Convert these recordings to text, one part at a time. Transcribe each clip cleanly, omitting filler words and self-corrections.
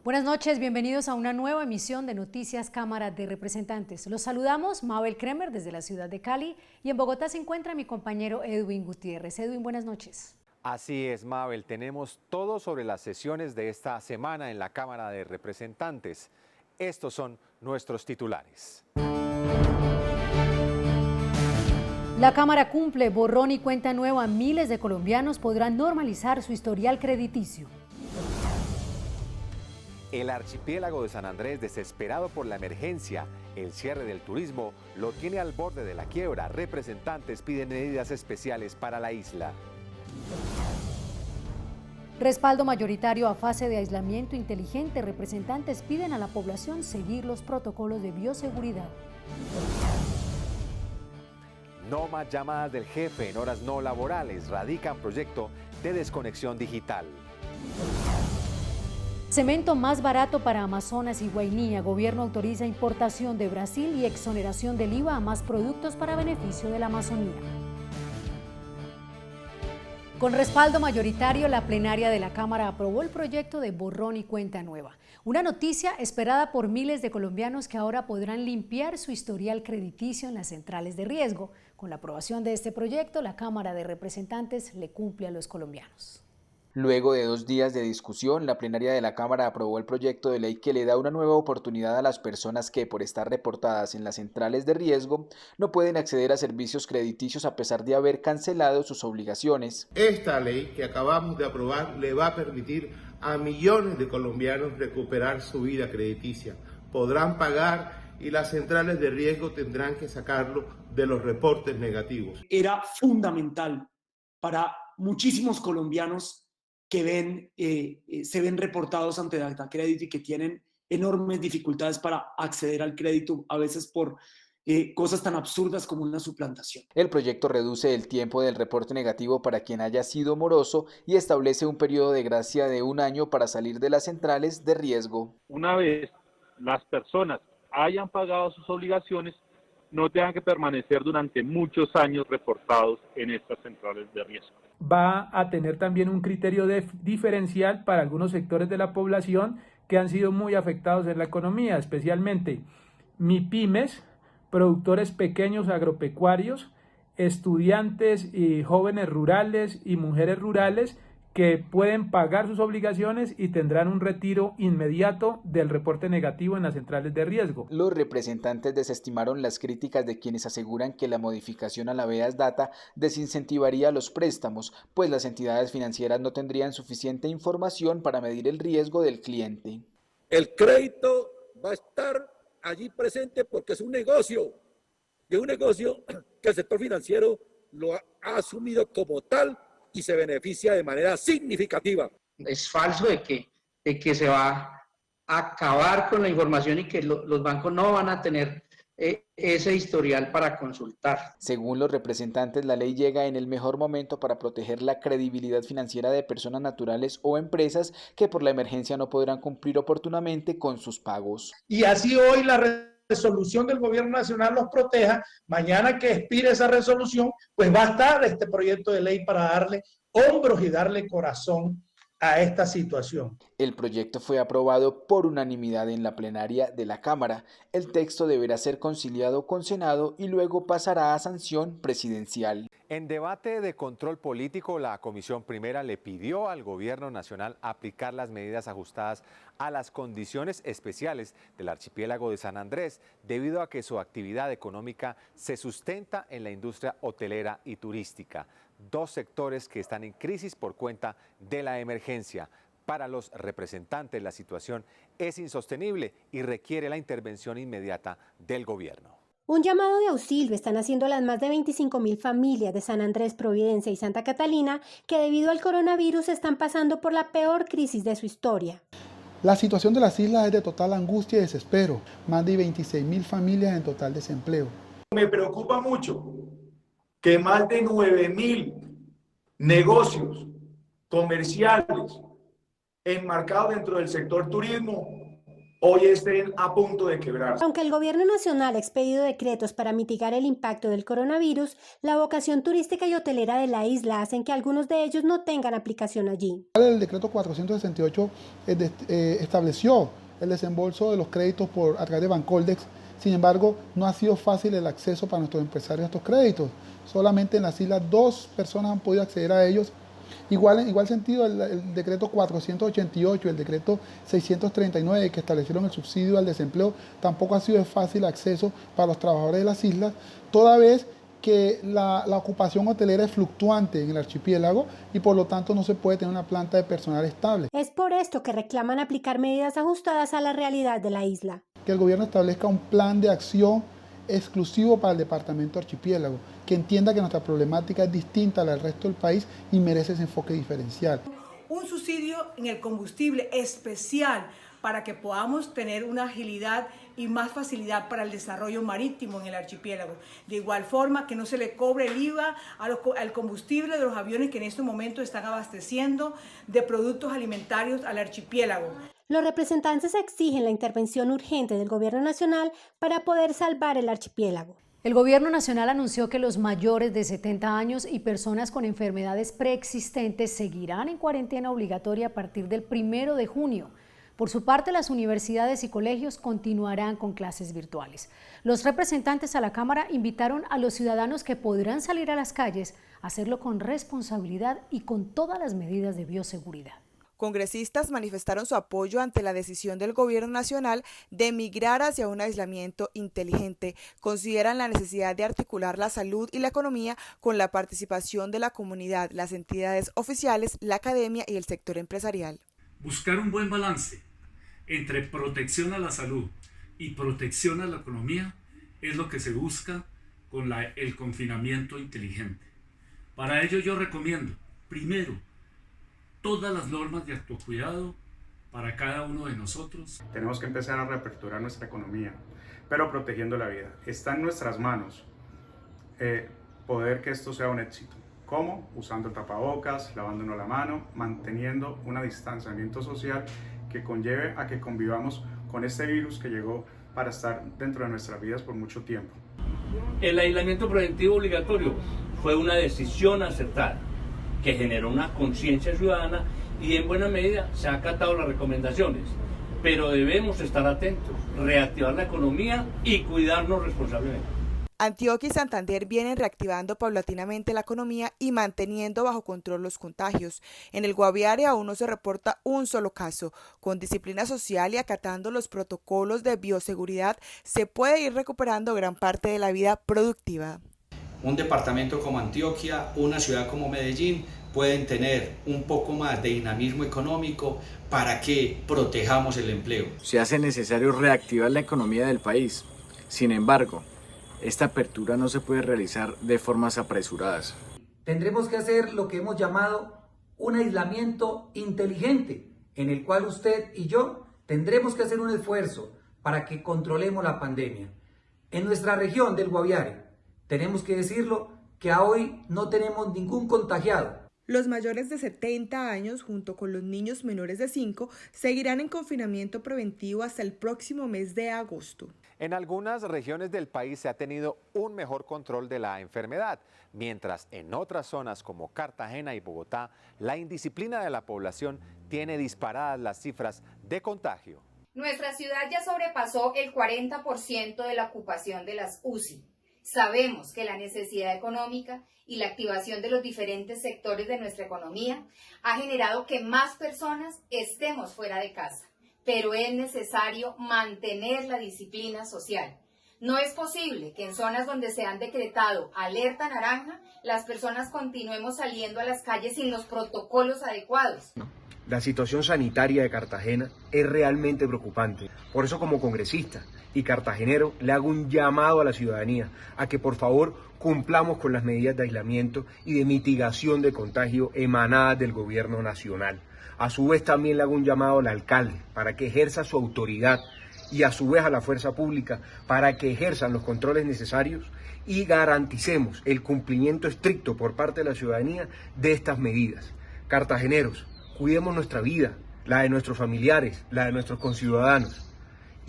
Buenas noches, bienvenidos a una nueva emisión de Noticias Cámara de Representantes. Los saludamos, Mabel Kremer desde la ciudad de Cali, y en Bogotá se encuentra mi compañero Edwin Gutiérrez. Edwin, buenas noches. Así es, Mabel, tenemos todo sobre las sesiones de esta semana en la Cámara de Representantes. Estos son nuestros titulares. La Cámara cumple borrón y cuenta nueva. Miles de colombianos podrán normalizar su historial crediticio. El archipiélago de San Andrés, desesperado por la emergencia, el cierre del turismo, lo tiene al borde de la quiebra. Representantes piden medidas especiales para la isla. Respaldo mayoritario a fase de aislamiento inteligente. Representantes piden a la población seguir los protocolos de bioseguridad. No más llamadas del jefe en horas no laborales. Radican proyecto de desconexión digital. Cemento más barato para Amazonas y Guainía. Gobierno autoriza importación de Brasil y exoneración del IVA a más productos para beneficio de la Amazonía. Con respaldo mayoritario, la plenaria de la Cámara aprobó el proyecto de borrón y cuenta nueva. Una noticia esperada por miles de colombianos que ahora podrán limpiar su historial crediticio en las centrales de riesgo. Con la aprobación de este proyecto, la Cámara de Representantes le cumple a los colombianos. Luego de 2 días de discusión, la plenaria de la Cámara aprobó el proyecto de ley que le da una nueva oportunidad a las personas que, por estar reportadas en las centrales de riesgo, no pueden acceder a servicios crediticios a pesar de haber cancelado sus obligaciones. Esta ley que acabamos de aprobar le va a permitir a millones de colombianos recuperar su vida crediticia. Podrán pagar y las centrales de riesgo tendrán que sacarlo de los reportes negativos. Era fundamental para muchísimos colombianos que se ven reportados ante Data Crédito y que tienen enormes dificultades para acceder al crédito, a veces por cosas tan absurdas como una suplantación. El proyecto reduce el tiempo del reporte negativo para quien haya sido moroso y establece un periodo de gracia de 1 año para salir de las centrales de riesgo. Una vez las personas hayan pagado sus obligaciones, no tengan que permanecer durante muchos años reportados en estas centrales de riesgo. Va a tener también un criterio diferencial para algunos sectores de la población que han sido muy afectados en la economía, especialmente MIPYMES, productores pequeños agropecuarios, estudiantes y jóvenes rurales y mujeres rurales que pueden pagar sus obligaciones y tendrán un retiro inmediato del reporte negativo en las centrales de riesgo. Los representantes desestimaron las críticas de quienes aseguran que la modificación a la Veas Data desincentivaría los préstamos, pues las entidades financieras no tendrían suficiente información para medir el riesgo del cliente. El crédito va a estar allí presente porque es un negocio, y es un negocio que el sector financiero lo ha asumido como tal y se beneficia de manera significativa. Es falso de que se va a acabar con la información y que los bancos no van a tener ese historial para consultar. Según los representantes, la ley llega en el mejor momento para proteger la credibilidad financiera de personas naturales o empresas que por la emergencia no podrán cumplir oportunamente con sus pagos. Y así hoy la resolución del gobierno nacional los proteja. Mañana que expire esa resolución, pues va a estar este proyecto de ley para darle hombros y darle corazón a esta situación. El proyecto fue aprobado por unanimidad en la plenaria de la Cámara. El texto deberá ser conciliado con Senado y luego pasará a sanción presidencial. En debate de control político, la Comisión Primera le pidió al Gobierno Nacional aplicar las medidas ajustadas a las condiciones especiales del archipiélago de San Andrés, debido a que su actividad económica se sustenta en la industria hotelera y turística, 2 sectores que están en crisis por cuenta de la emergencia. Para los representantes, la situación es insostenible y requiere la intervención inmediata del gobierno. Un llamado de auxilio están haciendo las más de 25.000 familias de San Andrés, Providencia y Santa Catalina que debido al coronavirus están pasando por la peor crisis de su historia. La situación de las islas es de total angustia y desespero. Más de 26.000 familias en total desempleo. Me preocupa mucho que más de 9.000 negocios comerciales enmarcados dentro del sector turismo hoy estén a punto de quebrar. Aunque el gobierno nacional ha expedido decretos para mitigar el impacto del coronavirus, la vocación turística y hotelera de la isla hacen que algunos de ellos no tengan aplicación allí. El decreto 468 estableció el desembolso de los créditos a través de Bancoldex. Sin embargo, no ha sido fácil el acceso para nuestros empresarios a estos créditos. Solamente en las islas 2 personas han podido acceder a ellos. En igual sentido, el decreto 488, el decreto 639 que establecieron el subsidio al desempleo, tampoco ha sido de fácil acceso para los trabajadores de las islas, toda vez que la ocupación hotelera es fluctuante en el archipiélago y por lo tanto no se puede tener una planta de personal estable. Es por esto que reclaman aplicar medidas ajustadas a la realidad de la isla. Que el gobierno establezca un plan de acción exclusivo para el departamento archipiélago, que entienda que nuestra problemática es distinta a la del resto del país y merece ese enfoque diferencial. Un subsidio en el combustible especial para que podamos tener una agilidad y más facilidad para el desarrollo marítimo en el archipiélago. De igual forma que no se le cobre el IVA al combustible de los aviones que en este momento están abasteciendo de productos alimentarios al archipiélago. Los representantes exigen la intervención urgente del gobierno nacional para poder salvar el archipiélago. El gobierno nacional anunció que los mayores de 70 años y personas con enfermedades preexistentes seguirán en cuarentena obligatoria a partir del 1 de junio. Por su parte, las universidades y colegios continuarán con clases virtuales. Los representantes a la Cámara invitaron a los ciudadanos que podrán salir a las calles a hacerlo con responsabilidad y con todas las medidas de bioseguridad. Congresistas manifestaron su apoyo ante la decisión del gobierno nacional de migrar hacia un aislamiento inteligente. Consideran la necesidad de articular la salud y la economía con la participación de la comunidad, las entidades oficiales, la academia y el sector empresarial. Buscar un buen balance entre protección a la salud y protección a la economía es lo que se busca con el confinamiento inteligente. Para ello yo recomiendo, primero, todas las normas de autocuidado para cada uno de nosotros. Tenemos que empezar a reaperturar nuestra economía, pero protegiendo la vida. Está en nuestras manos poder que esto sea un éxito. ¿Cómo? Usando el tapabocas, lavándonos la mano, manteniendo un distanciamiento social que conlleve a que convivamos con este virus que llegó para estar dentro de nuestras vidas por mucho tiempo. El aislamiento preventivo obligatorio fue una decisión acertada, que generó una conciencia ciudadana y en buena medida se han acatado las recomendaciones, pero debemos estar atentos, reactivar la economía y cuidarnos responsablemente. Antioquia y Santander vienen reactivando paulatinamente la economía y manteniendo bajo control los contagios. En el Guaviare aún no se reporta un solo caso. Con disciplina social y acatando los protocolos de bioseguridad se puede ir recuperando gran parte de la vida productiva. Un departamento como Antioquia, una ciudad como Medellín pueden tener un poco más de dinamismo económico para que protejamos el empleo. Se hace necesario reactivar la economía del país. Sin embargo, esta apertura no se puede realizar de formas apresuradas. Tendremos que hacer lo que hemos llamado un aislamiento inteligente, en el cual usted y yo tendremos que hacer un esfuerzo para que controlemos la pandemia. En nuestra región del Guaviare, tenemos que decirlo, que a hoy no tenemos ningún contagiado. Los mayores de 70 años, junto con los niños menores de 5, seguirán en confinamiento preventivo hasta el próximo mes de agosto. En algunas regiones del país se ha tenido un mejor control de la enfermedad, mientras en otras zonas como Cartagena y Bogotá, la indisciplina de la población tiene disparadas las cifras de contagio. Nuestra ciudad ya sobrepasó el 40% de la ocupación de las UCI. Sabemos que la necesidad económica y la activación de los diferentes sectores de nuestra economía ha generado que más personas estemos fuera de casa, pero es necesario mantener la disciplina social. No es posible que en zonas donde se han decretado alerta naranja, las personas continuemos saliendo a las calles sin los protocolos adecuados. La situación sanitaria de Cartagena es realmente preocupante. Por eso, como congresista y cartagenero, le hago un llamado a la ciudadanía a que por favor cumplamos con las medidas de aislamiento y de mitigación de contagio emanadas del gobierno nacional. A su vez también le hago un llamado al alcalde para que ejerza su autoridad y a su vez a la fuerza pública para que ejerzan los controles necesarios y garanticemos el cumplimiento estricto por parte de la ciudadanía de estas medidas. Cartageneros, cuidemos nuestra vida, la de nuestros familiares, la de nuestros conciudadanos.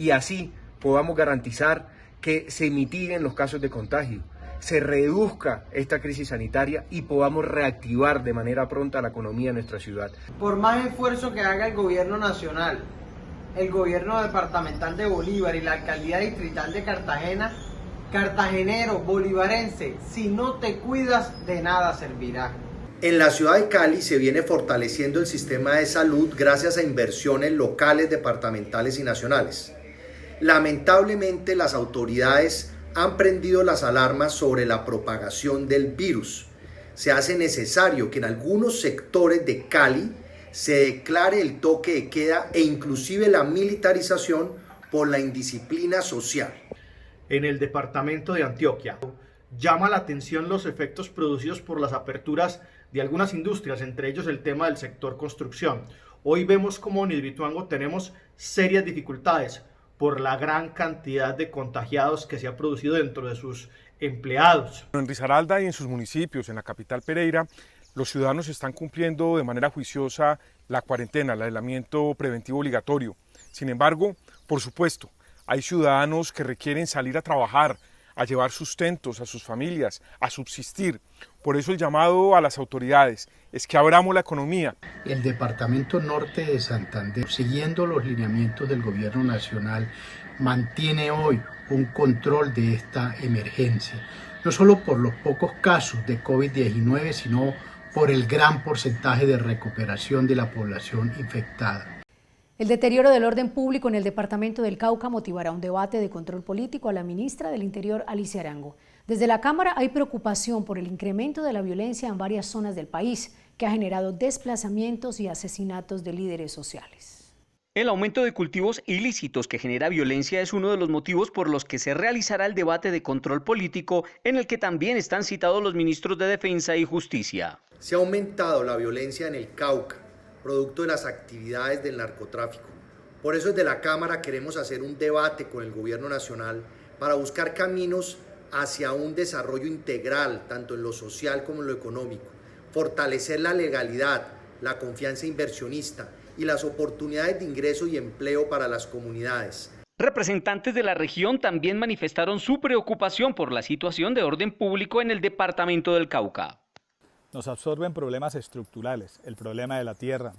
y así podamos garantizar que se mitiguen los casos de contagio, se reduzca esta crisis sanitaria y podamos reactivar de manera pronta la economía de nuestra ciudad. Por más esfuerzo que haga el gobierno nacional, el gobierno departamental de Bolívar y la alcaldía distrital de Cartagena, cartagenero, bolivarense, si no te cuidas, de nada servirá. En la ciudad de Cali se viene fortaleciendo el sistema de salud gracias a inversiones locales, departamentales y nacionales. Lamentablemente, las autoridades han prendido las alarmas sobre la propagación del virus. Se hace necesario que en algunos sectores de Cali se declare el toque de queda e inclusive la militarización por la indisciplina social. En el departamento de Antioquia llama la atención los efectos producidos por las aperturas de algunas industrias, entre ellos el tema del sector construcción. Hoy vemos como en Hidroituango tenemos serias dificultades por la gran cantidad de contagiados que se ha producido dentro de sus empleados. En Risaralda y en sus municipios, en la capital Pereira, los ciudadanos están cumpliendo de manera juiciosa la cuarentena, el aislamiento preventivo obligatorio. Sin embargo, por supuesto, hay ciudadanos que requieren salir a trabajar, a llevar sustentos a sus familias, a subsistir. Por eso el llamado a las autoridades es que abramos la economía. El departamento norte de Santander, siguiendo los lineamientos del gobierno nacional, mantiene hoy un control de esta emergencia. No solo por los pocos casos de COVID-19, sino por el gran porcentaje de recuperación de la población infectada. El deterioro del orden público en el departamento del Cauca motivará un debate de control político a la ministra del Interior, Alicia Arango. Desde la Cámara hay preocupación por el incremento de la violencia en varias zonas del país, que ha generado desplazamientos y asesinatos de líderes sociales. El aumento de cultivos ilícitos que genera violencia es uno de los motivos por los que se realizará el debate de control político, en el que también están citados los ministros de Defensa y Justicia. Se ha aumentado la violencia en el Cauca, producto de las actividades del narcotráfico. Por eso desde la Cámara queremos hacer un debate con el gobierno nacional para buscar caminos hacia un desarrollo integral, tanto en lo social como en lo económico, fortalecer la legalidad, la confianza inversionista y las oportunidades de ingreso y empleo para las comunidades. Representantes de la región también manifestaron su preocupación por la situación de orden público en el departamento del Cauca. Nos absorben problemas estructurales, el problema de la tierra,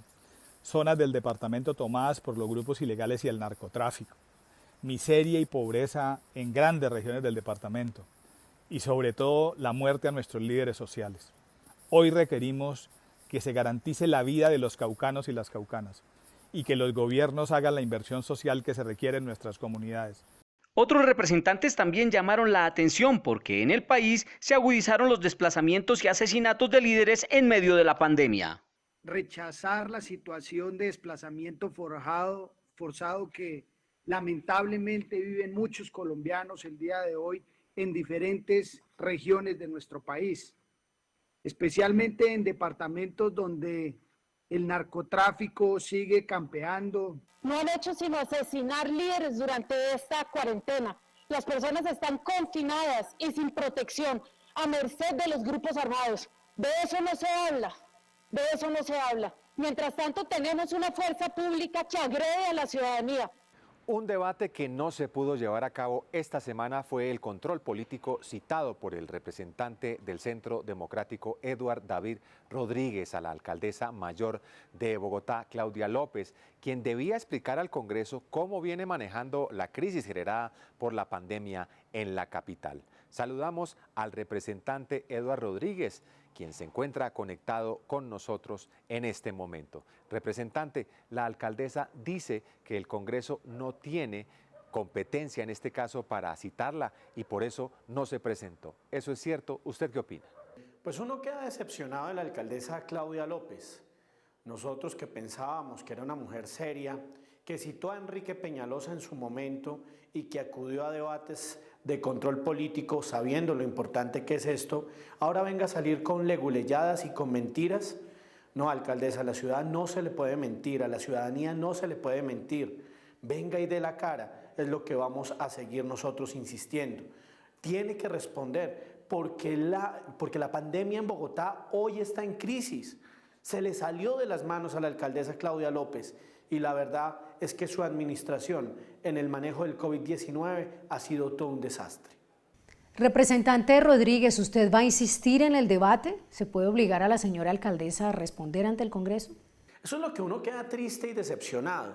zonas del departamento tomadas por los grupos ilegales y el narcotráfico, miseria y pobreza en grandes regiones del departamento y sobre todo la muerte a nuestros líderes sociales. Hoy requerimos que se garantice la vida de los caucanos y las caucanas y que los gobiernos hagan la inversión social que se requiere en nuestras comunidades. Otros representantes también llamaron la atención porque en el país se agudizaron los desplazamientos y asesinatos de líderes en medio de la pandemia. Rechazar la situación de desplazamiento forzado que lamentablemente viven muchos colombianos el día de hoy en diferentes regiones de nuestro país, especialmente en departamentos donde el narcotráfico sigue campeando. No han hecho sino asesinar líderes durante esta cuarentena. Las personas están confinadas y sin protección, a merced de los grupos armados. De eso no se habla, de eso no se habla. Mientras tanto tenemos una fuerza pública que agrede a la ciudadanía. Un debate que no se pudo llevar a cabo esta semana fue el control político citado por el representante del Centro Democrático, Eduard David Rodríguez, a la alcaldesa mayor de Bogotá, Claudia López, quien debía explicar al Congreso cómo viene manejando la crisis generada por la pandemia en la capital. Saludamos al representante Eduard Rodríguez, quien se encuentra conectado con nosotros en este momento. Representante, la alcaldesa dice que el Congreso no tiene competencia en este caso para citarla y por eso no se presentó. ¿Eso es cierto? ¿Usted qué opina? Pues uno queda decepcionado de la alcaldesa Claudia López. Nosotros que pensábamos que era una mujer seria, que citó a Enrique Peñalosa en su momento y que acudió a debates de control político sabiendo lo importante que es esto, ahora venga a salir con leguleyadas y con mentiras. No, alcaldesa, a la ciudad no se le puede mentir, a la ciudadanía no se le puede mentir. Venga y dé la cara, es lo que vamos a seguir nosotros insistiendo. Tiene que responder porque la pandemia en Bogotá hoy está en crisis. Se le salió de las manos a la alcaldesa Claudia López y la verdad es que su administración en el manejo del COVID-19 ha sido todo un desastre. Representante Rodríguez, ¿usted va a insistir en el debate? ¿Se puede obligar a la señora alcaldesa a responder ante el Congreso? Eso es lo que uno queda triste y decepcionado,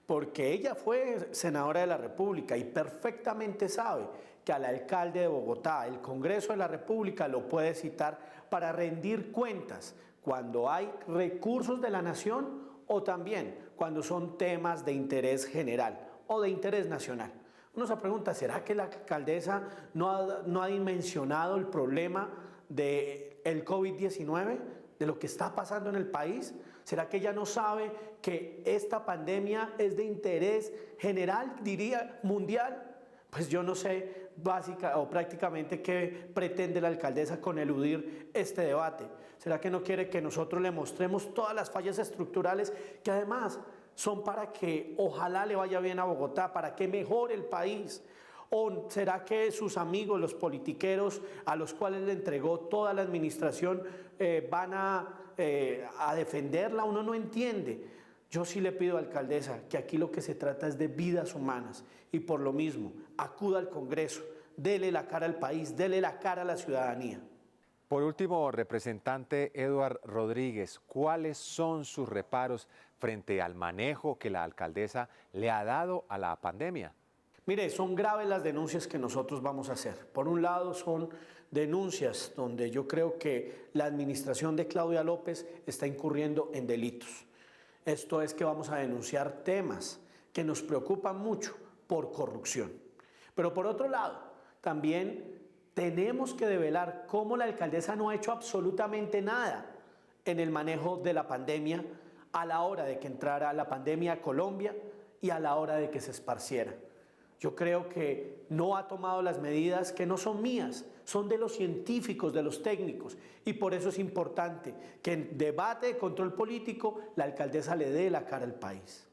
porque ella fue senadora de la República y perfectamente sabe que al alcalde de Bogotá, el Congreso de la República lo puede citar para rendir cuentas cuando hay recursos de la nación o también cuando son temas de interés general o de interés nacional. Uno se pregunta, ¿será que la alcaldesa no ha dimensionado el problema del COVID-19, de lo que está pasando en el país? ¿Será que ella no sabe que esta pandemia es de interés general, diría mundial? Pues yo no sé básica o prácticamente qué pretende la alcaldesa con eludir este debate. ¿Será que no quiere que nosotros le mostremos todas las fallas estructurales que además son para que ojalá le vaya bien a Bogotá, para que mejore el país? ¿O será que sus amigos, los politiqueros a los cuales le entregó toda la administración van a defenderla? Uno no entiende. Yo sí le pido, alcaldesa, que aquí lo que se trata es de vidas humanas y por lo mismo acuda al Congreso, dele la cara al país, dele la cara a la ciudadanía. Por último, representante Eduard Rodríguez, ¿cuáles son sus reparos frente al manejo que la alcaldesa le ha dado a la pandemia? Mire, son graves las denuncias que nosotros vamos a hacer. Por un lado, son denuncias donde yo creo que la administración de Claudia López está incurriendo en delitos. Esto es que vamos a denunciar temas que nos preocupan mucho por corrupción. Pero por otro lado, también tenemos que develar cómo la alcaldesa no ha hecho absolutamente nada en el manejo de la pandemia a la hora de que entrara la pandemia a Colombia y a la hora de que se esparciera. Yo creo que no ha tomado las medidas que no son mías, son de los científicos, de los técnicos, y por eso es importante que en debate de control político la alcaldesa le dé la cara al país.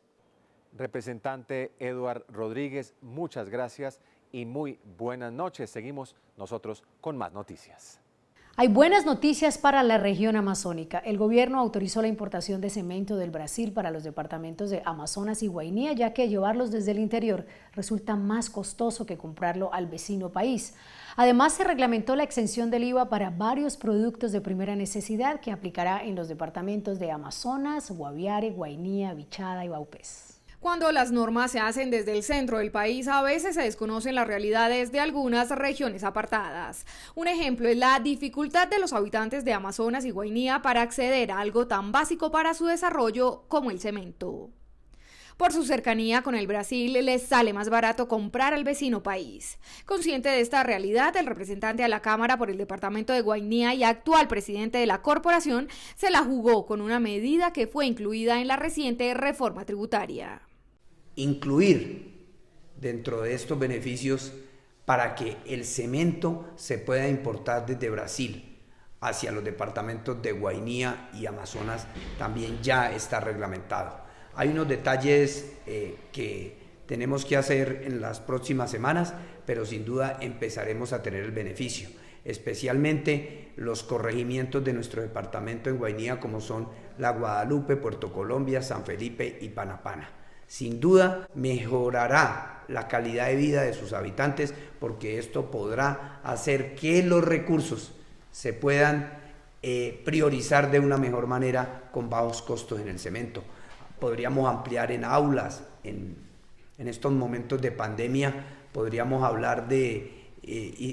Representante Eduard Rodríguez, muchas gracias y muy buenas noches. Seguimos nosotros con más noticias. Hay buenas noticias para la región amazónica. El gobierno autorizó la importación de cemento del Brasil para los departamentos de Amazonas y Guainía, ya que llevarlos desde el interior resulta más costoso que comprarlo al vecino país. Además, se reglamentó la exención del IVA para varios productos de primera necesidad que aplicará en los departamentos de Amazonas, Guaviare, Guainía, Vichada y Vaupés. Cuando las normas se hacen desde el centro del país, a veces se desconocen las realidades de algunas regiones apartadas. Un ejemplo es la dificultad de los habitantes de Amazonas y Guainía para acceder a algo tan básico para su desarrollo como el cemento. Por su cercanía con el Brasil, les sale más barato comprar al vecino país. Consciente de esta realidad, el representante a la Cámara por el departamento de Guainía y actual presidente de la corporación se la jugó con una medida que fue incluida en la reciente reforma tributaria. Incluir dentro de estos beneficios para que el cemento se pueda importar desde Brasil hacia los departamentos de Guainía y Amazonas también ya está reglamentado. Hay unos detalles que tenemos que hacer en las próximas semanas, pero sin duda empezaremos a tener el beneficio, especialmente los corregimientos de nuestro departamento en Guainía, como son La Guadalupe, Puerto Colombia, San Felipe y Panapana. Sin duda mejorará la calidad de vida de sus habitantes, porque esto podrá hacer que los recursos se puedan priorizar de una mejor manera con bajos costos en el cemento. Podríamos ampliar en aulas, en estos momentos de pandemia, podríamos hablar de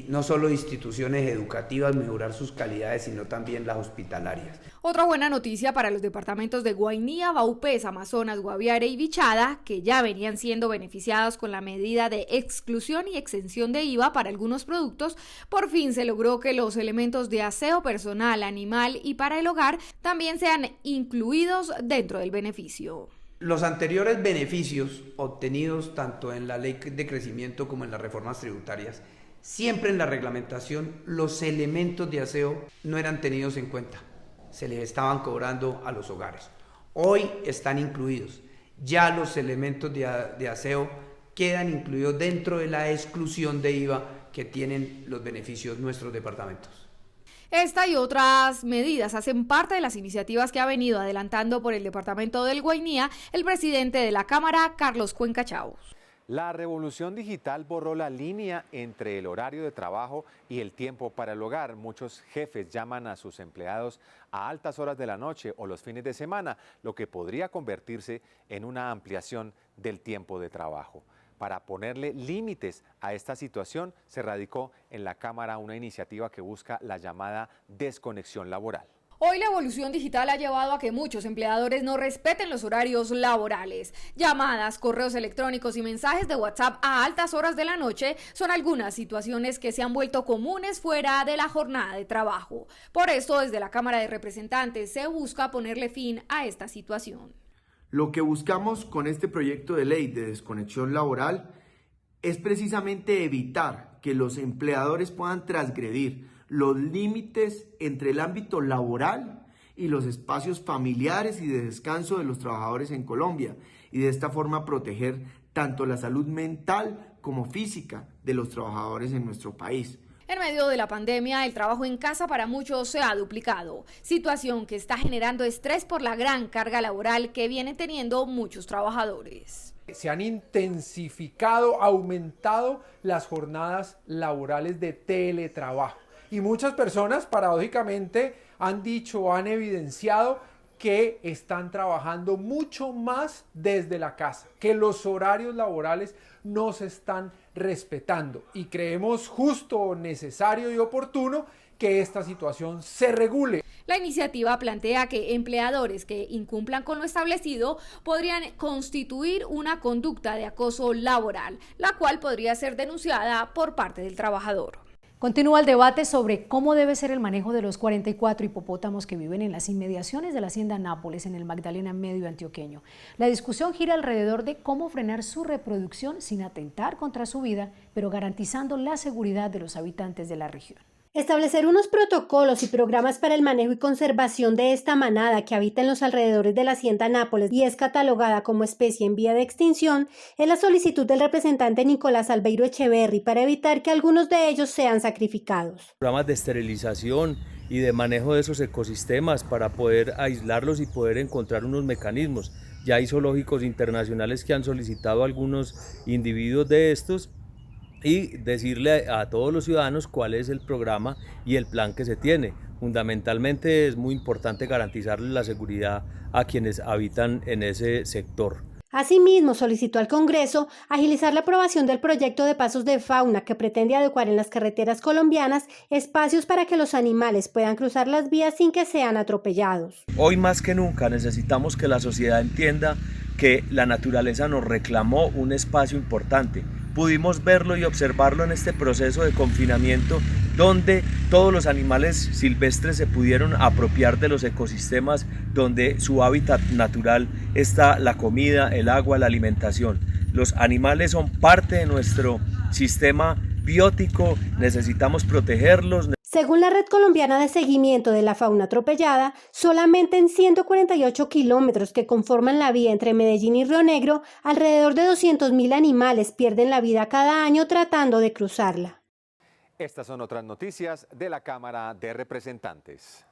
no solo instituciones educativas, mejorar sus calidades, sino también las hospitalarias. Otra buena noticia para los departamentos de Guainía, Vaupés, Amazonas, Guaviare y Vichada, que ya venían siendo beneficiados con la medida de exclusión y exención de IVA para algunos productos, por fin se logró que los elementos de aseo personal, animal y para el hogar también sean incluidos dentro del beneficio. Los anteriores beneficios obtenidos tanto en la ley de crecimiento como en las reformas tributarias, siempre en la reglamentación los elementos de aseo no eran tenidos en cuenta, se les estaban cobrando a los hogares. Hoy están incluidos, ya los elementos de aseo quedan incluidos dentro de la exclusión de IVA que tienen los beneficios nuestros departamentos. Esta y otras medidas hacen parte de las iniciativas que ha venido adelantando por el departamento del Guainía el presidente de la Cámara, Carlos Cuenca Chaos. La revolución digital borró la línea entre el horario de trabajo y el tiempo para el hogar. Muchos jefes llaman a sus empleados a altas horas de la noche o los fines de semana, lo que podría convertirse en una ampliación del tiempo de trabajo. Para ponerle límites a esta situación, se radicó en la Cámara una iniciativa que busca la llamada desconexión laboral. Hoy la evolución digital ha llevado a que muchos empleadores no respeten los horarios laborales. Llamadas, correos electrónicos y mensajes de WhatsApp a altas horas de la noche son algunas situaciones que se han vuelto comunes fuera de la jornada de trabajo. Por esto, desde la Cámara de Representantes se busca ponerle fin a esta situación. Lo que buscamos con este proyecto de ley de desconexión laboral es precisamente evitar que los empleadores puedan transgredir los límites entre el ámbito laboral y los espacios familiares y de descanso de los trabajadores en Colombia, y de esta forma proteger tanto la salud mental como física de los trabajadores en nuestro país. En medio de la pandemia, el trabajo en casa para muchos se ha duplicado, situación que está generando estrés por la gran carga laboral que vienen teniendo muchos trabajadores. Se han intensificado, aumentado las jornadas laborales de teletrabajo y muchas personas paradójicamente han dicho, han evidenciado que están trabajando mucho más desde la casa, que los horarios laborales no se están respetando, y creemos justo, necesario y oportuno que esta situación se regule. La iniciativa plantea que empleadores que incumplan con lo establecido podrían constituir una conducta de acoso laboral, la cual podría ser denunciada por parte del trabajador. Continúa el debate sobre cómo debe ser el manejo de los 44 hipopótamos que viven en las inmediaciones de la hacienda Nápoles en el Magdalena Medio antioqueño. La discusión gira alrededor de cómo frenar su reproducción sin atentar contra su vida, pero garantizando la seguridad de los habitantes de la región. Establecer unos protocolos y programas para el manejo y conservación de esta manada que habita en los alrededores de la hacienda Nápoles y es catalogada como especie en vía de extinción es la solicitud del representante Nicolás Albeiro Echeverry para evitar que algunos de ellos sean sacrificados. Programas de esterilización y de manejo de esos ecosistemas para poder aislarlos y poder encontrar unos mecanismos. Ya hay zoológicos internacionales que han solicitado a algunos individuos de estos, y decirle a todos los ciudadanos cuál es el programa y el plan que se tiene. Fundamentalmente es muy importante garantizarles la seguridad a quienes habitan en ese sector. Asimismo, solicitó al Congreso agilizar la aprobación del proyecto de pasos de fauna que pretende adecuar en las carreteras colombianas espacios para que los animales puedan cruzar las vías sin que sean atropellados. Hoy más que nunca necesitamos que la sociedad entienda que la naturaleza nos reclamó un espacio importante. Pudimos verlo y observarlo en este proceso de confinamiento, donde todos los animales silvestres se pudieron apropiar de los ecosistemas donde su hábitat natural está la comida, el agua, la alimentación. Los animales son parte de nuestro sistema biótico, necesitamos protegerlos. Según la Red Colombiana de Seguimiento de la Fauna Atropellada, solamente en 148 kilómetros que conforman la vía entre Medellín y Río Negro, alrededor de 200.000 animales pierden la vida cada año tratando de cruzarla. Estas son otras noticias de la Cámara de Representantes.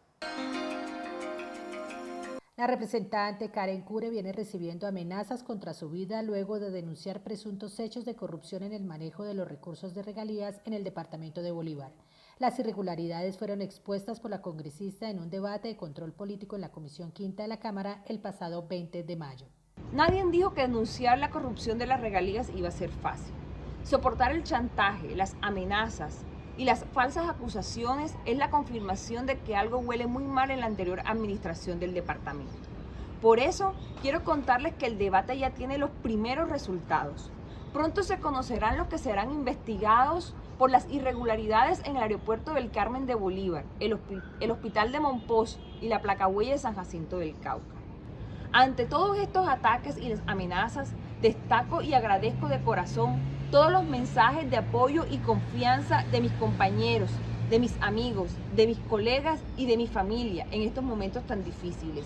La representante Karen Cure viene recibiendo amenazas contra su vida luego de denunciar presuntos hechos de corrupción en el manejo de los recursos de regalías en el departamento de Bolívar. Las irregularidades fueron expuestas por la congresista en un debate de control político en la Comisión Quinta de la Cámara el pasado 20 de mayo. Nadie dijo que denunciar la corrupción de las regalías iba a ser fácil. Soportar el chantaje, las amenazas y las falsas acusaciones es la confirmación de que algo huele muy mal en la anterior administración del departamento. Por eso, quiero contarles que el debate ya tiene los primeros resultados. Pronto se conocerán los que serán investigados por las irregularidades en el aeropuerto del Carmen de Bolívar, el hospital de Monpós y la placahuella de San Jacinto del Cauca. Ante todos estos ataques y las amenazas, destaco y agradezco de corazón todos los mensajes de apoyo y confianza de mis compañeros, de mis amigos, de mis colegas y de mi familia en estos momentos tan difíciles.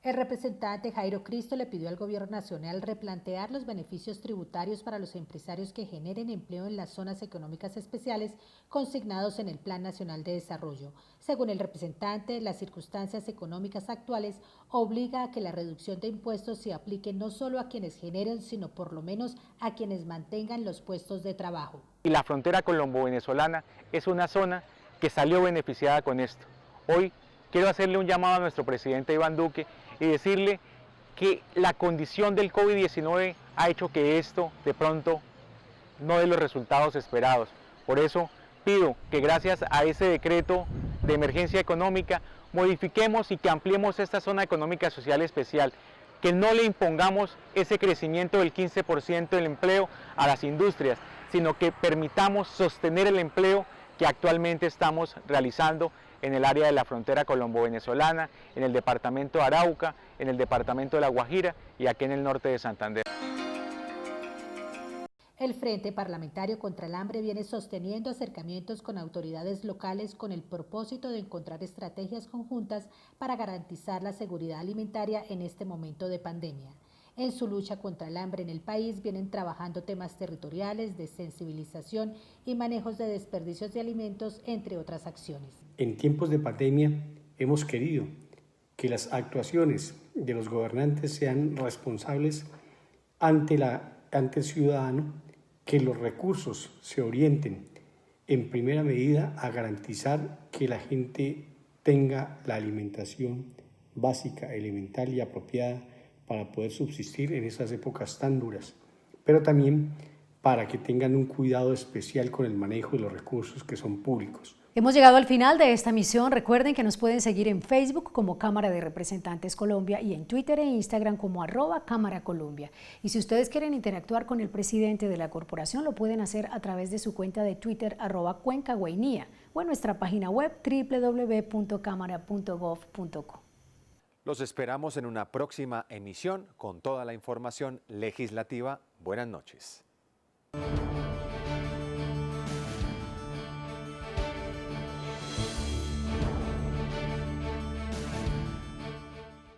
El representante Jairo Cristo le pidió al gobierno nacional replantear los beneficios tributarios para los empresarios que generen empleo en las zonas económicas especiales consignados en el Plan Nacional de Desarrollo. Según el representante, las circunstancias económicas actuales obliga a que la reducción de impuestos se aplique no solo a quienes generen, sino por lo menos a quienes mantengan los puestos de trabajo. Y la frontera colombo-venezolana es una zona que salió beneficiada con esto. Hoy quiero hacerle un llamado a nuestro presidente Iván Duque y decirle que la condición del COVID-19 ha hecho que esto de pronto no dé los resultados esperados. Por eso pido que gracias a ese decreto de emergencia económica modifiquemos y que ampliemos esta zona económica social especial, que no le impongamos ese crecimiento del 15% del empleo a las industrias, sino que permitamos sostener el empleo que actualmente estamos realizando en el área de la frontera colombo-venezolana, en el departamento de Arauca, en el departamento de La Guajira y aquí en el norte de Santander. El Frente Parlamentario contra el Hambre viene sosteniendo acercamientos con autoridades locales con el propósito de encontrar estrategias conjuntas para garantizar la seguridad alimentaria en este momento de pandemia. En su lucha contra el hambre en el país vienen trabajando temas territoriales, de sensibilización y manejos de desperdicios de alimentos, entre otras acciones. En tiempos de pandemia hemos querido que las actuaciones de los gobernantes sean responsables ante el ciudadano, que los recursos se orienten en primera medida a garantizar que la gente tenga la alimentación básica, elemental y apropiada para poder subsistir en esas épocas tan duras, pero también para que tengan un cuidado especial con el manejo de los recursos que son públicos. Hemos llegado al final de esta misión. Recuerden que nos pueden seguir en Facebook como Cámara de Representantes Colombia y en Twitter e Instagram como @Cámara Colombia. Y si ustedes quieren interactuar con el presidente de la corporación, lo pueden hacer a través de su cuenta de Twitter @CuencaGuainía o en nuestra página web www.cámara.gov.co. Los esperamos en una próxima emisión con toda la información legislativa. Buenas noches.